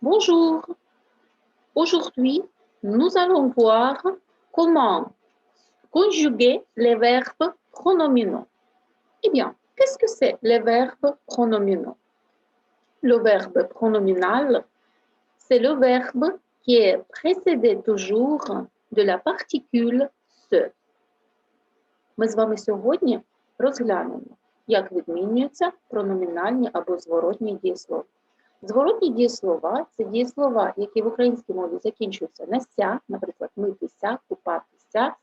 Bonjour, aujourd'hui nous allons voir comment conjuguer les verbes pronominaux. Eh bien, qu'est-ce que c'est les verbes pronominaux? Le verbe pronominal, c'est le verbe qui est précédé toujours de la particule «se». Ми з вами сьогодні розглянемо, як відмінюються прономінальні або зворотні дієслова. Зворотні дієслова – це дієслова, які в українській мові закінчуються на «ся», наприклад, митися, купатися,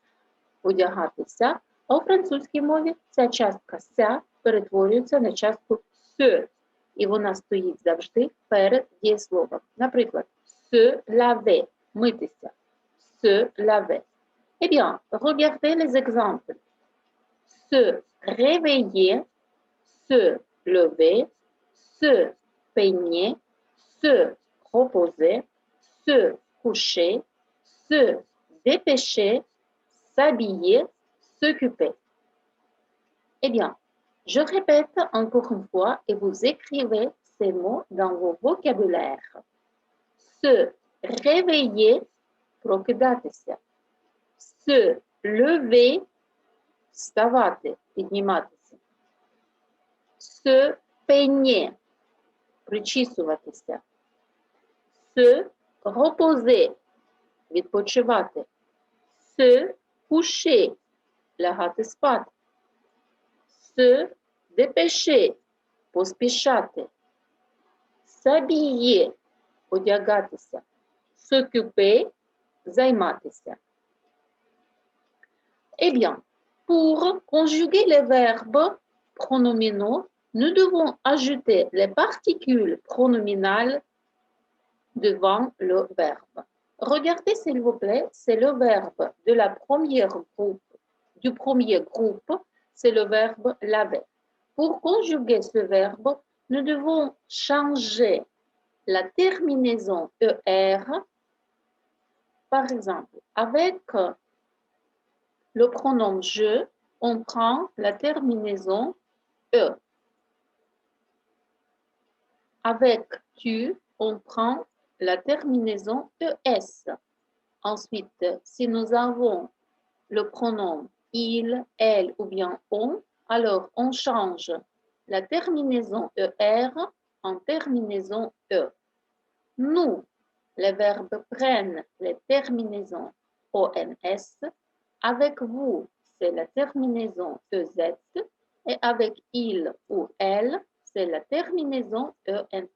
одягатися, а у французькій мові ця частка «ся» перетворюється на частку «се», і вона стоїть завжди перед дієсловом. Наприклад, «se laver» – митися, «se laver». Eh bien, regardez les exemples. Se réveiller, se lever, se peigner, se reposer, se coucher, se dépêcher, s'habiller, s'occuper. Eh bien, je répète encore une fois et vous écrivez ces mots dans vos vocabulaires. Se réveiller, прокидатися. Se lever, вставати, підніматися. Se peigner, причісуватися. Se reposer, відпочивати. Se coucher, лягати спати. Se dépêcher, поспішати. S'habiller, одягатися. S'occuper, займатися. Eh bien, pour conjuguer les verbes pronominaux, nous devons ajouter les particules pronominales devant le verbe. Regardez s'il vous plaît, c'est le verbe de la première groupe, du premier groupe, c'est le verbe laver. Pour conjuguer ce verbe, nous devons changer la terminaison ER. Par exemple, avec le pronom je, on prend la terminaison E. Avec tu, on prend la terminaison ES. Ensuite, si nous avons le pronom il, elle ou bien on, alors on change la terminaison ER en terminaison E. Nous, les verbes prennent les terminaisons ONS. Avec vous, c'est la terminaison EZ. Et avec il ou elle, c'est la terminaison ENT.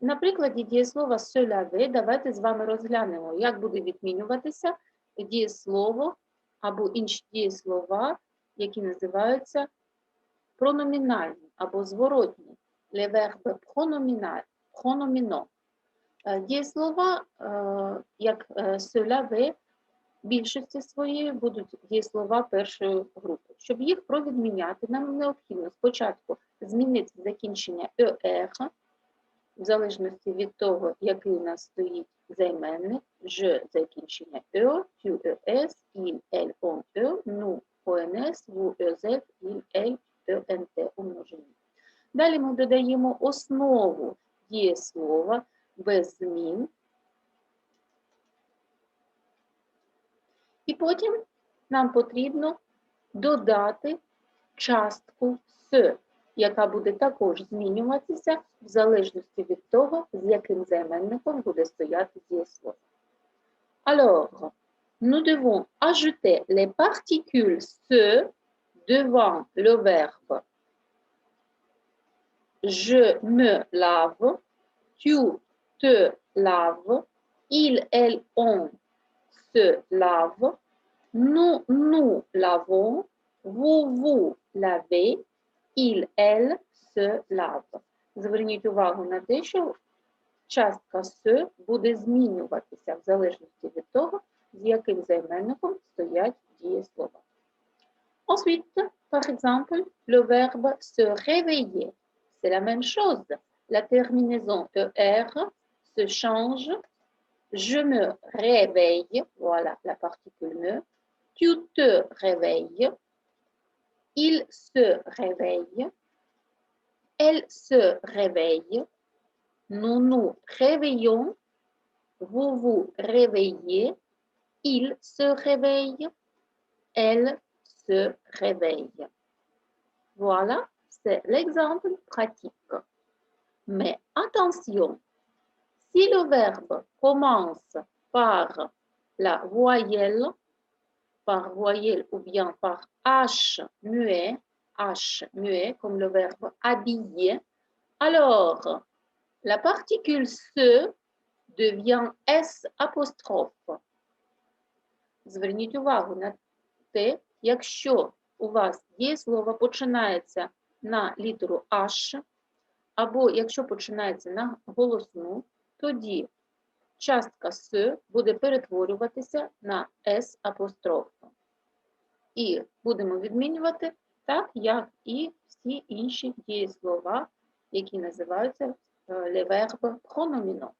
На прикладі дієслова «se laver» давайте з вами розглянемо, як буде відмінюватися дієслово або інші дієслова, які називаються прономінальні або зворотні. Les verbes pronominaux. Дієслова, як «se laver», більшості своєї будуть дієслова першої групи. Щоб їх провідміняти, нам необхідно спочатку змінити закінчення «er», в залежності від того, який у нас стоїть займенник, «je» закінчення «e», «tu» «es», «il», «elle», «on», «e», «nous», «ons», «vous», «ez», «il», «elle», «ent» умножені. Далі ми додаємо основу дієслова без змін. І потім нам потрібно додати частку «se», яка буде також змінюватися в залежності від того, з яким займенником буде стояти дієслово. Alors, nous devons ajouter les particules «se» devant le verbe. Je me lave, tu te laves, il, elle, on se lave, nous lavons, vous lavez, il, elle se lave. Зверніть увагу на те, що частка «se» буде змінюватися в залежності від того, з яким займенником стоять дієслова. Ensuite, par exemple, le verbe se réveiller. C'est la même chose. La terminaison ER se change. Je me réveille, voilà la particule me. Tu te réveilles. Il se réveille. Elle se réveille. Nous nous réveillons. Vous vous réveillez. Il se réveille. Elle se réveille. Voilà, c'est l'exemple pratique. Mais attention, si le verbe commence par la voyelle, ou bien par H muet, comme le verbe habiller, alors la particule se devient S апостроф. Зверніть увагу на те, якщо у вас дієслово починається на літеру H, або якщо починається на голосну, тоді частка С буде перетворюватися на С апостроф. І будемо відмінювати так, як і всі інші дієслова, які називаються les verbes pronominaux.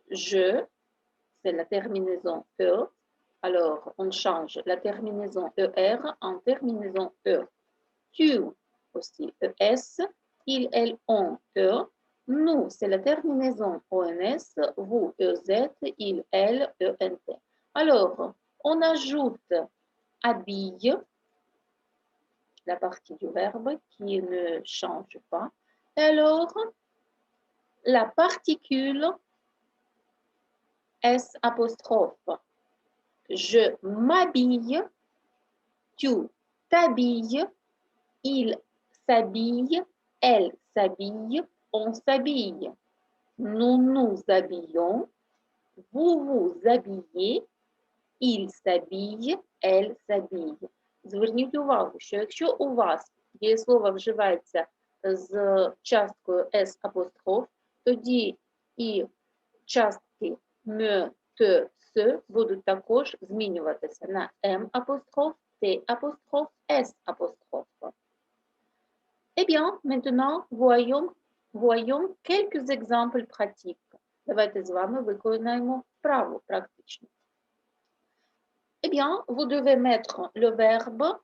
Je, c'est la terminaison E. Alors, on change la terminaison ER en terminaison E. Tu, aussi ES. Il, elle, on, E. Nous, c'est la terminaison ONS. Vous, EZ. Il, elle, ENT. Alors, on ajoute habille, la partie du verbe qui ne change pas. Alors, la particule S apostrophe. Je m'habille, tu t'habilles, il s'habille, elle s'habille, on s'habille. Nous nous habillons, vous vous habillez, il s'habille, elle s'habille. Зверніть увагу, що якщо у вас дієслово вживається з часткою S апостроф, тоді і частки me, te, se будуть також змінюватися на M apostrophe, T apostrophe, S apostrophe. Eh bien, maintenant, voyons quelques exemples pratiques. Давайте з вами виконаємо вправу практично. Eh bien, vous devez mettre le verbe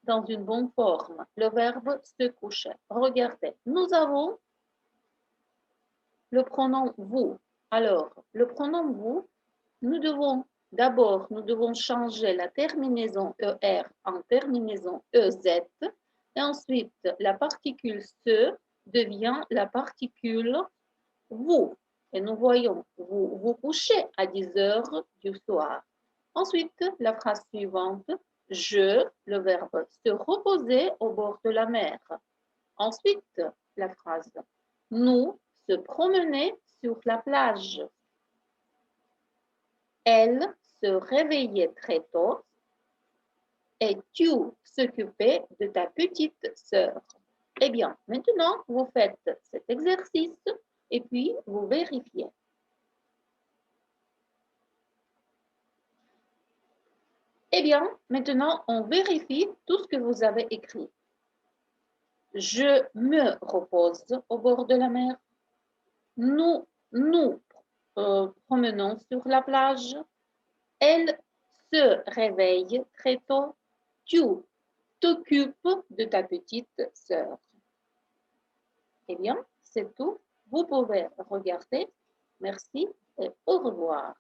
dans une bonne forme. Le verbe se coucher. Regardez, nous avons le pronom vous. Alors, le pronom vous, nous devons changer la terminaison ER en terminaison EZ. Et ensuite, la particule se devient la particule vous. Et nous voyons, vous vous couchez à 10 heures du soir. Ensuite, la phrase suivante, je, le verbe se reposer au bord de la mer. Ensuite, la phrase, nous se promener sur la plage. Elle se réveillait très tôt et tu s'occupais de ta petite sœur. Eh bien, maintenant, vous faites cet exercice et puis vous vérifiez. Eh bien, maintenant, on vérifie tout ce que vous avez écrit. Je me repose au bord de la mer. Nous nous promenons sur la plage. Elle se réveille très tôt. Tu t'occupes de ta petite sœur. Eh bien, c'est tout. Vous pouvez regarder. Merci et au revoir.